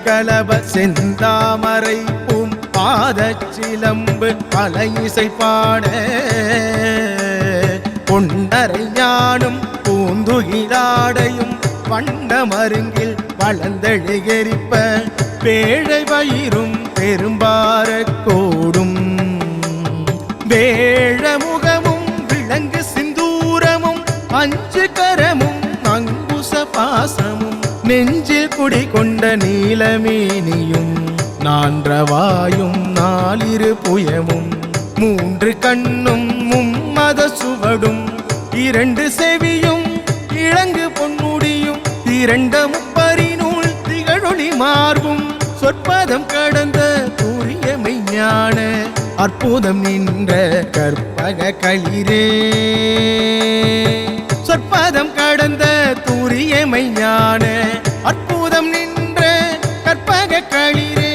கலவ செந்தாமரை boom பாதச்சிலம்பு பல இசை பாட பொன்னரை ஞானும் பூந்துகிலாடையும் வண்ண மருங்கில் வளர்ந்தெழுகெரிப்ப பேழை வயிறும் பெரும்பார கோடும் வேழமுகமும் விலங்கு சிந்தூரமும் அஞ்சு கரமும் அங்குச பாசமும் நெஞ்சில் குடிகொண்ட நீலமேனியும் நான்றவாயும் நாலிரு புயமும் மூன்று கண்ணும் மும்மத சுவடும் இரண்டு செவியும் இளங்கு பொன்முடியும் திரண்ட முப்பரிநூல் திகழொளி மார்பும் சொற்பதம் கடந்த கூறிய மெய்ஞான அற்புதம் நின்ற கற்பக களிரே சொற்பதம் கடந்த தூரிய மெய்ஞான அற்புதம் நின்ற கற்பக களிரே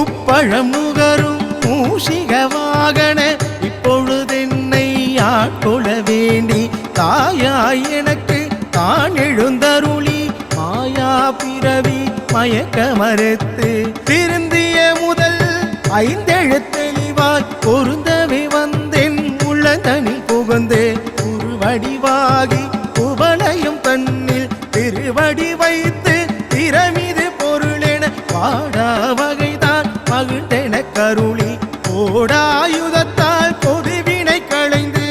முப்பழமுகரும் மூஷிக வாகன இப்பொழுதென்னை ஆட்கொள்ள வேண்டி தாயாய் எனக்கு தான் எழுந்தருளி மாயா பிறவி மயக்க மறுத்து திருந்திய முதல் ஐந்தெழுத்தெளிவாய் பொருந்தவே வந்தேன் உள்ளதனி புகுந்து உருவடிவாகி உபலயம் தன்னில் திருவடி வைத்து திறமிது பொருளென பாடா வகைதான் மகிழ்ந்தென கருளி ஓடாயுதத்தால் பொதுவினை களைந்து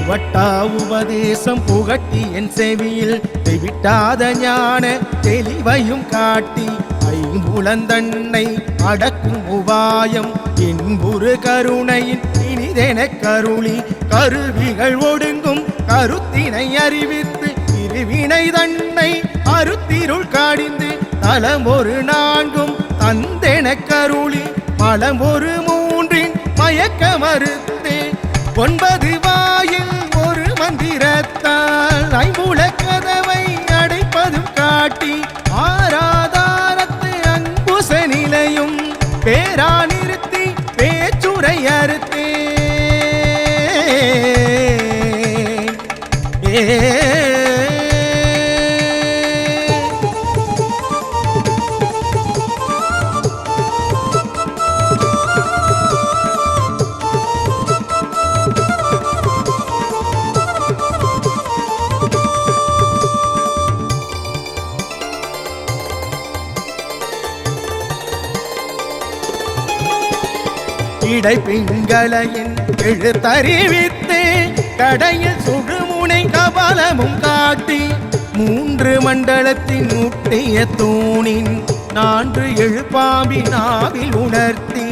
வட்டா உபதேசம் புகட்டி என் செவியில் தெவிட்டாத ஞான தெளிவையும் காட்டி ஐம்புலந்தன்னை அடக்கும் உபாயம் என்புரு கருணையின் இனிதென கருளி கருவிகள் ஒடுங்கும் கருத்தினை அறிவித்து இருவினை தன்னை அருத்திருள் காடிந்து தலம் ஒரு நான்கும் தந்தென கருளி மலம் ஒரு மூன்றின் மயக்க மறுத்தே ஒன்பது வாயில் ஒரு மந்திரத்தால் ஐம்புல கதவை அடைப்பதும் காட்டி ஆராதாரத்து அங்குச நிலையும் பேரா நிறுத்தி பேச்சுரை அறுத்தே இடை பிங்களையின் எழுத்தறிவித்து கடையில் சுழுமுனை கபாலமும் காட்டி மூன்று மண்டலத்தின் முட்டிய தூணின் நான்கு எழுப்பாம்பின் ஆவில் உணர்த்தி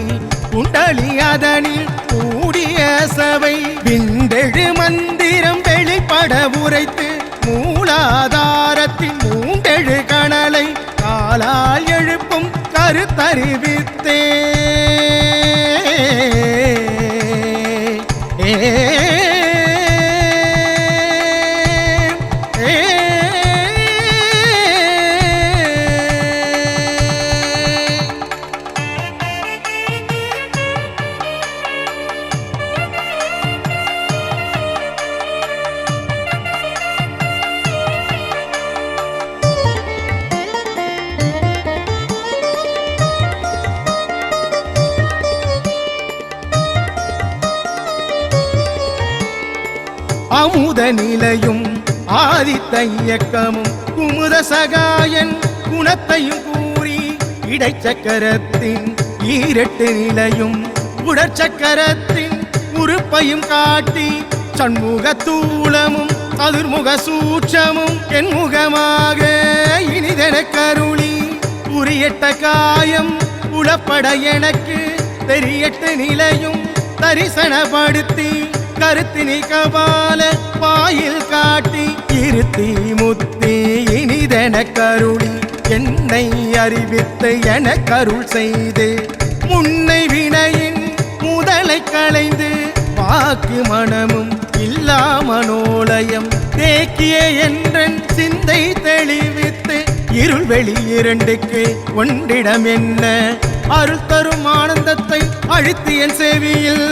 குண்டலி அதனில் கூடிய சபை விண்டெழு மந்திரம் வெளிப்பட உரைத்து மூலாதாரத்தின் மூண்டெழு கணலை காலால் எழுப்பும் கருத்தறிவித்தே அமுத நிலையும் ஆதித்த இயக்கமும் குமுத சகாயன் குணத்தையும் கூறி இடைச்சக்கரத்தின் ஈரட்டு நிலையும் உடற்சக்கரத்தின் உறுப்பையும் காட்டி சண்முக தூளமும் அதிர்முக சூட்சமும் என் முகமாக இனிதென கருளி உரியட்ட காயம் உளப்பட எனக்கு தெரியட்டு நிலையும் தரிசனப்படுத்தி கருத்தினி கபால பாயில் காட்டி இருத்தி முத்தி இனிதென கருளி என்னை அறிவித்து என கருள் செய்து முன்னை வினையின் முதலை களைந்து வாக்கு மனமும் இல்லா மனோலயம் தேக்கிய என்றன் சிந்தை தெளிவித்து இருள் வெளி இரண்டுக்கு ஒன்றிடம் என்ன அருள் தரும் ஆனந்தத்தை அழித்து என் செவியில்